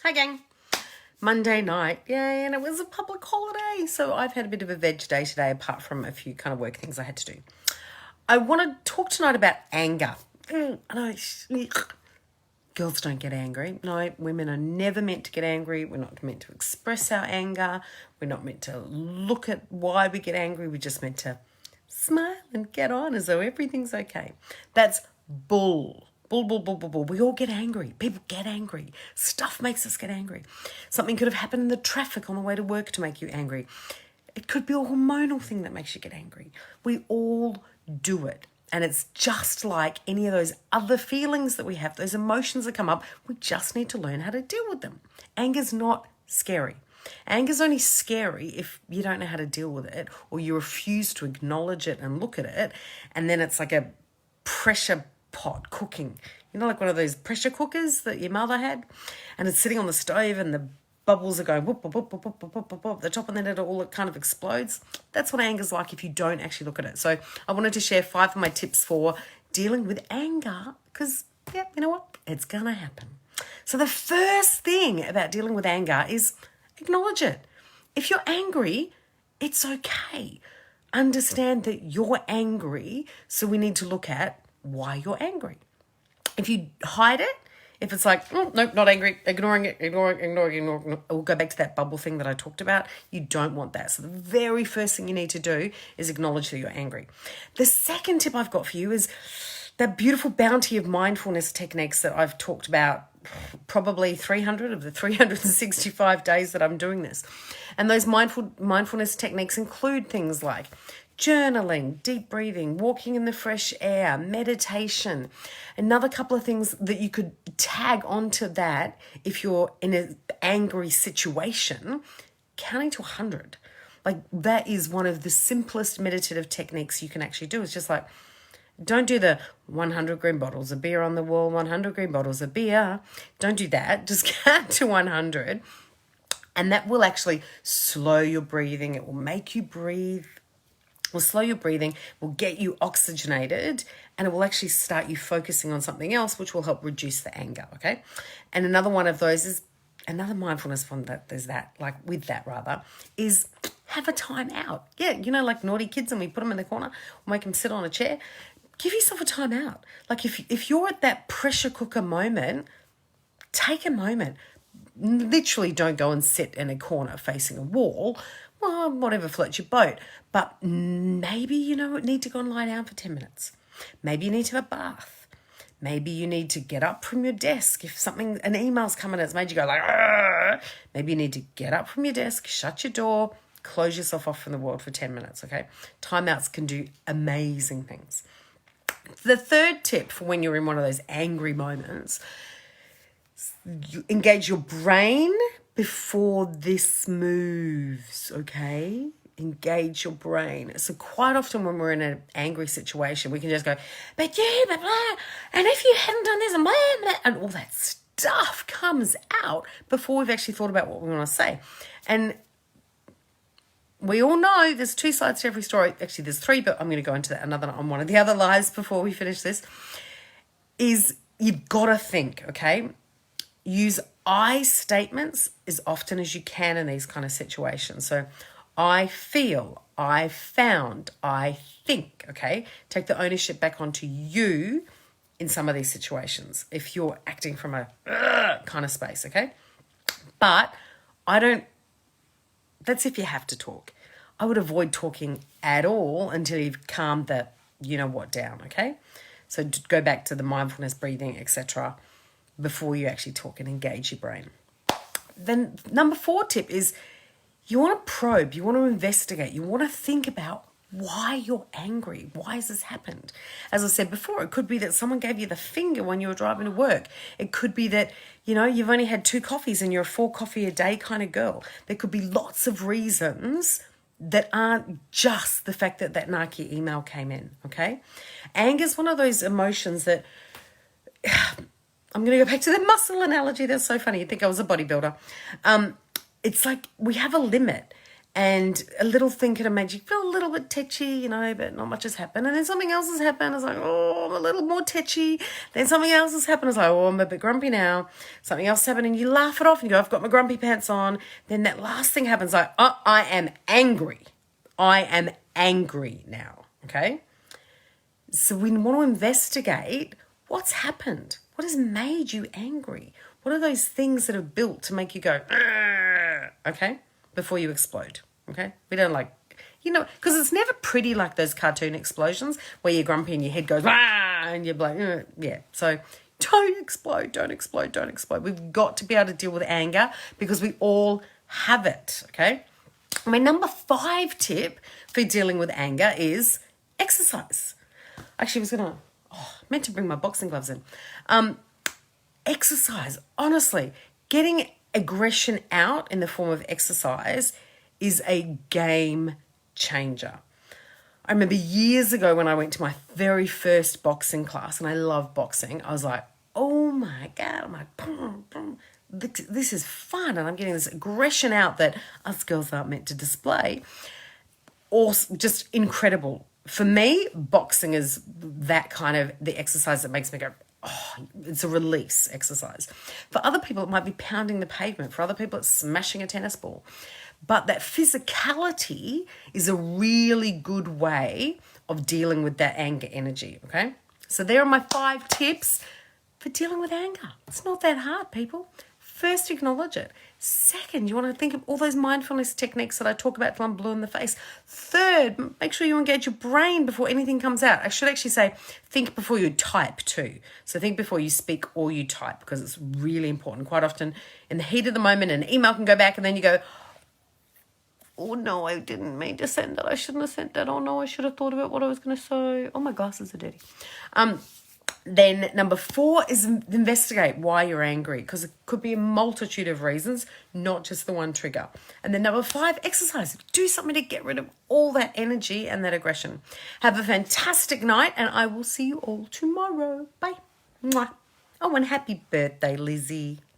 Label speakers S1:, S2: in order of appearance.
S1: Hi gang. Monday night, yay, and it was a public holiday. So I've had a bit of a veg day today, apart from a few kind of work things I had to do. I want to talk tonight about anger. I know, girls don't get angry. No, women are never meant to get angry. We're not meant to express our anger. We're not meant to look at why we get angry. We're just meant to smile and get on as though everything's okay. That's bull. Bull, bull, bull, bull, bull. We all get angry. People get angry. Stuff makes us get angry. Something could have happened in the traffic on the way to work to make you angry. It could be a hormonal thing that makes you get angry. We all do it. And it's just like any of those other feelings that we have, those emotions that come up. We just need to learn how to deal with them. Anger's not scary. Anger's only scary if you don't know how to deal with it, or you refuse to acknowledge it and look at it. And then it's like a pressure pot cooking. You know, like one of those pressure cookers that your mother had, and it's sitting on the stove and the bubbles are going whoop, whoop, whoop, whoop, whoop, whoop, whoop, whoop, the top, and then it all kind of explodes. That's what anger's like if you don't actually look at it. So I wanted to share 5 of my tips for dealing with anger because, yeah, you know what? It's going to happen. So the first thing about dealing with anger is acknowledge it. If you're angry, it's okay. Understand that you're angry, so we need to look at why you're angry. If you hide it, if it's like, oh, nope, not angry, ignoring it, we'll go back to that bubble thing that I talked about. You don't want that. So the very first thing you need to do is acknowledge that you're angry. The second tip I've got for you is that beautiful bounty of mindfulness techniques that I've talked about, probably 300 of the 365 days that I'm doing this. And those mindfulness techniques include things like journaling, deep breathing, walking in the fresh air, meditation. Another couple of things that you could tag onto that if you're in an angry situation, counting to 100. Like that is one of the simplest meditative techniques you can actually do. It's just like, don't do the 100 green bottles of beer on the wall, 100 green bottles of beer. Don't do that. Just count to 100. And that will actually slow your breathing. It will make you breathe. Will slow your breathing, will get you oxygenated, and it will actually start you focusing on something else, which will help reduce the anger, okay? And another one of those is, another mindfulness one that there's that, like with that rather, is have a time out. Yeah, you know, like naughty kids and we put them in the corner, or make them sit on a chair. Give yourself a time out. Like if you're at that pressure cooker moment, take a moment. Literally don't go and sit in a corner facing a wall. Well, whatever floats your boat. But maybe, you need to go and lie down for 10 minutes. Maybe you need to have a bath. Maybe you need to get up from your desk. If an email's coming that's made you go like, argh, maybe you need to get up from your desk, shut your door, close yourself off from the world for 10 minutes, okay? Timeouts can do amazing things. The third tip for when you're in one of those angry moments, you engage your brain before this moves, okay? Engage your brain. So quite often when we're in an angry situation, we can just go, but yeah, blah, blah, and if you hadn't done this, and blah, blah, and all that stuff comes out before we've actually thought about what we want to say. And we all know there's 2 sides to every story. Actually, there's 3, but I'm going to go into that another on one of the other lives before we finish this. Is you've got to think, okay? Use I statements as often as you can in these kind of situations. So I feel, I found, I think, okay? Take the ownership back onto you in some of these situations if you're acting from a kind of space, okay? But that's if you have to talk. I would avoid talking at all until you've calmed the you-know-what down, okay? So go back to the mindfulness, breathing, etc., before you actually talk and engage your brain. Then number 4 tip is you want to probe, you want to investigate, you want to think about why you're angry. Why has this happened? As I said before, it could be that someone gave you the finger when you were driving to work. It could be that, you've only had 2 coffees and you're a 4 coffee a day kind of girl. There could be lots of reasons that aren't just the fact that narky email came in, okay? Anger is one of those emotions that... I'm going to go back to the muscle analogy. That's so funny. You'd think I was a bodybuilder. It's like we have a limit. And a little thing could have made you feel a little bit tetchy, but not much has happened. And then something else has happened. It's like, oh, I'm a little more tetchy. Then something else has happened. It's like, oh, I'm a bit grumpy now. Something else happened, and you laugh it off and you go, I've got my grumpy pants on. Then that last thing happens, like, oh, I am angry. I am angry now, okay? So we want to investigate what's happened. What has made you angry? What are those things that are built to make you go, okay, before you explode, okay? We don't because it's never pretty like those cartoon explosions where you're grumpy and your head goes, and you're like, yeah. So don't explode, don't explode, don't explode. We've got to be able to deal with anger because we all have it, okay? My number 5 tip for dealing with anger is exercise. Actually, meant to bring my boxing gloves in. Exercise, honestly, getting aggression out in the form of exercise is a game changer. I remember years ago when I went to my very first boxing class, and I love boxing, I was like, oh my God, I'm like, boom, boom. This is fun, and I'm getting this aggression out that us girls aren't meant to display. Just incredible. For me, boxing is that kind of the exercise that makes me go, oh, it's a release exercise. For other people, it might be pounding the pavement. For other people, it's smashing a tennis ball. But that physicality is a really good way of dealing with that anger energy, okay? So there are my 5 tips for dealing with anger. It's not that hard, people. First, acknowledge it. Second, you want to think of all those mindfulness techniques that I talk about till I'm blue in the face. Third, make sure you engage your brain before anything comes out. I should actually say think before you type too. So think before you speak or you type because it's really important. Quite often in the heat of the moment, an email can go back and then you go, oh no, I didn't mean to send that. I shouldn't have sent that. Oh no, I should have thought about what I was going to say. Oh, my glasses are dirty. Then number 4 is investigate why you're angry because it could be a multitude of reasons, not just the one trigger. And then number 5, exercise. Do something to get rid of all that energy and that aggression. Have a fantastic night and I will see you all tomorrow. Bye. Mwah. Oh, and happy birthday, Lizzie.